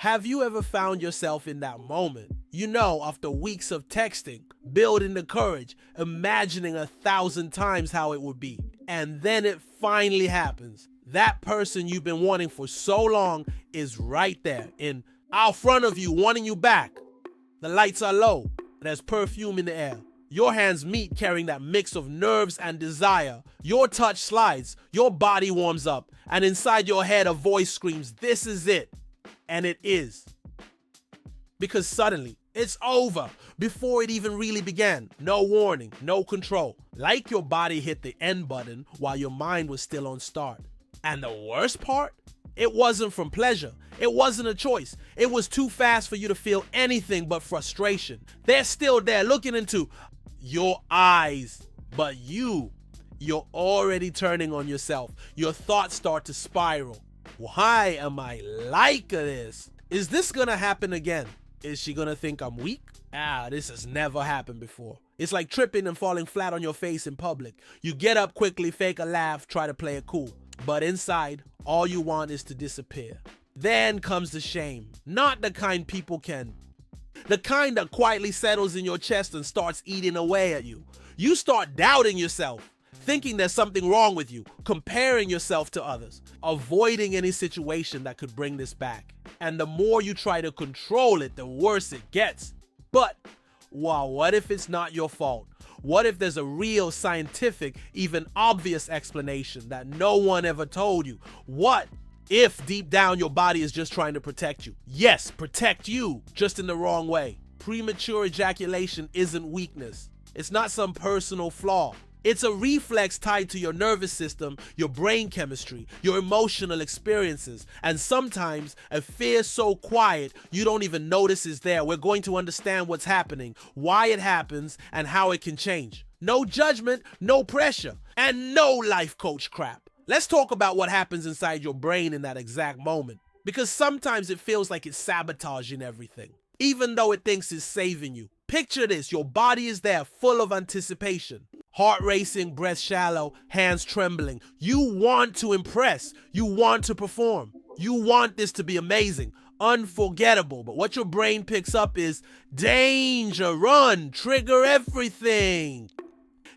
Have you ever found yourself in that moment? You know, after weeks of texting, building the courage, imagining 1,000 times how it would be. And then it finally happens. That person you've been wanting for so long is right there in out front of you, wanting you back. The lights are low. There's perfume in the air. Your hands meet carrying that mix of nerves and desire. Your touch slides, your body warms up, and inside your head a voice screams, "This is it." And it is. Because suddenly, it's over before it even really began. No warning, no control. Like your body hit the end button while your mind was still on start. And the worst part? It wasn't from pleasure. It wasn't a choice. It was too fast for you to feel anything but frustration. They're still there looking into your eyes. But you're already turning on yourself. Your thoughts start to spiral. Why am I like this? Is this gonna happen again? Is she gonna think I'm weak? This has never happened before. It's like tripping and falling flat on your face in public. You get up quickly, fake a laugh, try to play it cool. But inside, all you want is to disappear. Then comes the shame. Not the kind people can. The kind that quietly settles in your chest and starts eating away at you. You start doubting yourself, thinking there's something wrong with you, comparing yourself to others, avoiding any situation that could bring this back. And the more you try to control it, the worse it gets. But, wow, what if it's not your fault? What if there's a real scientific, even obvious explanation that no one ever told you? What if deep down your body is just trying to protect you? Yes, protect you, just in the wrong way. Premature ejaculation isn't weakness. It's not some personal flaw. It's a reflex tied to your nervous system, your brain chemistry, your emotional experiences, and sometimes a fear so quiet you don't even notice it's there. We're going to understand what's happening, why it happens, and how it can change. No judgment, no pressure, and no life coach crap. Let's talk about what happens inside your brain in that exact moment, because sometimes it feels like it's sabotaging everything, even though it thinks it's saving you. Picture this, your body is there, full of anticipation. Heart racing, breath shallow, hands trembling. You want to impress. You want to perform. You want this to be amazing, unforgettable. But what your brain picks up is danger, run, trigger everything.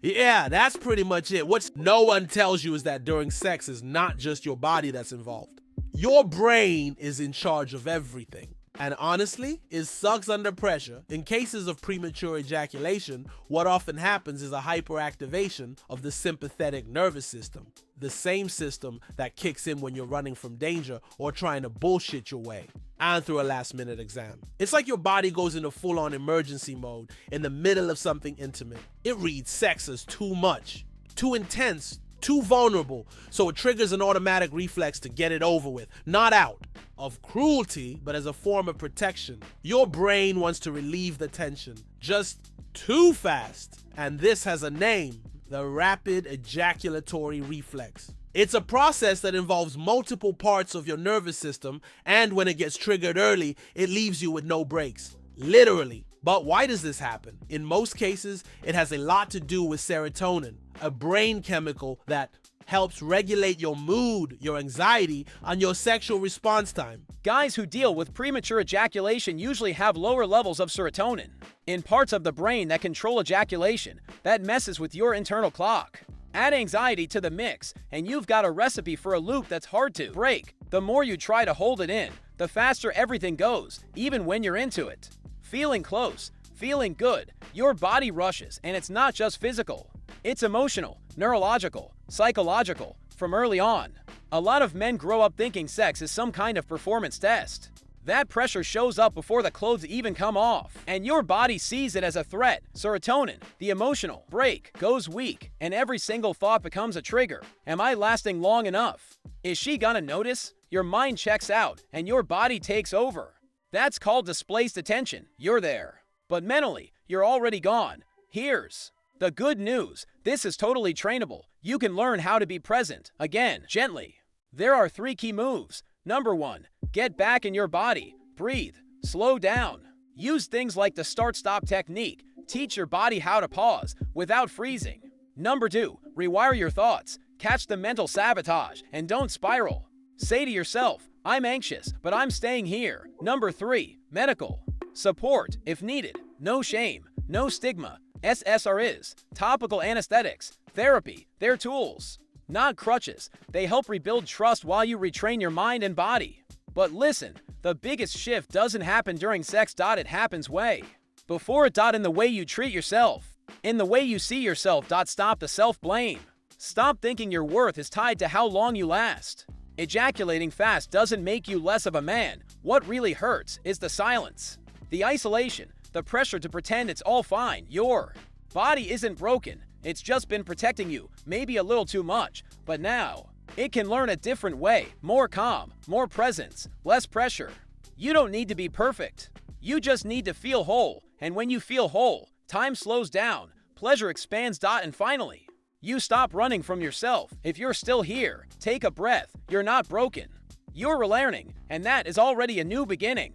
Yeah, that's pretty much it. What no one tells you is that during sex is not just your body that's involved. Your brain is in charge of everything. And honestly, it sucks under pressure. In cases of premature ejaculation, what often happens is a hyperactivation of the sympathetic nervous system, the same system that kicks in when you're running from danger or trying to bullshit your way and through a last-minute exam. It's like your body goes into full-on emergency mode in the middle of something intimate. It reads sex as too much, too intense, too vulnerable, so it triggers an automatic reflex to get it over with, not out of cruelty, but as a form of protection. Your brain wants to relieve the tension, just too fast. And this has a name, the rapid ejaculatory reflex. It's a process that involves multiple parts of your nervous system, and when it gets triggered early, it leaves you with no brakes, literally. But why does this happen? In most cases, it has a lot to do with serotonin, a brain chemical that helps regulate your mood, your anxiety, and your sexual response time. Guys who deal with premature ejaculation usually have lower levels of serotonin in parts of the brain that control ejaculation. That messes with your internal clock. Add anxiety to the mix, and you've got a recipe for a loop that's hard to break. The more you try to hold it in, the faster everything goes, even when you're into it. Feeling close, feeling good, your body rushes, and it's not just physical. It's emotional, neurological, psychological, from early on. A lot of men grow up thinking sex is some kind of performance test. That pressure shows up before the clothes even come off, and your body sees it as a threat. Serotonin, the emotional brake, goes weak, and every single thought becomes a trigger. Am I lasting long enough? Is she gonna notice? Your mind checks out, and your body takes over. That's called displaced attention. You're there, but mentally, you're already gone. Here's the good news. This is totally trainable. You can learn how to be present, again, gently. There are 3 key moves. Number 1, get back in your body. Breathe. Slow down. Use things like the start-stop technique. Teach your body how to pause without freezing. Number 2, rewire your thoughts. Catch the mental sabotage and don't spiral. Say to yourself, I'm anxious, but I'm staying here. Number 3. Medical support if needed. No shame, no stigma. SSRIs, topical anesthetics, therapy, they're tools, not crutches. They help rebuild trust while you retrain your mind and body. But listen, the biggest shift doesn't happen during sex. It happens way before it. In the way you treat yourself, in the way you see yourself. Stop the self-blame. Stop thinking your worth is tied to how long you last. Ejaculating fast doesn't make you less of a man. What really hurts is the silence, the isolation, the pressure to pretend it's all fine. Your body isn't broken. It's just been protecting you, maybe a little too much, but now it can learn a different way. More calm, more presence, less pressure. You don't need to be perfect. You just need to feel whole. And when you feel whole, time slows down, pleasure expands. And finally, you stop running from yourself. If you're still here, take a breath. You're not broken. You're relearning, and that is already a new beginning.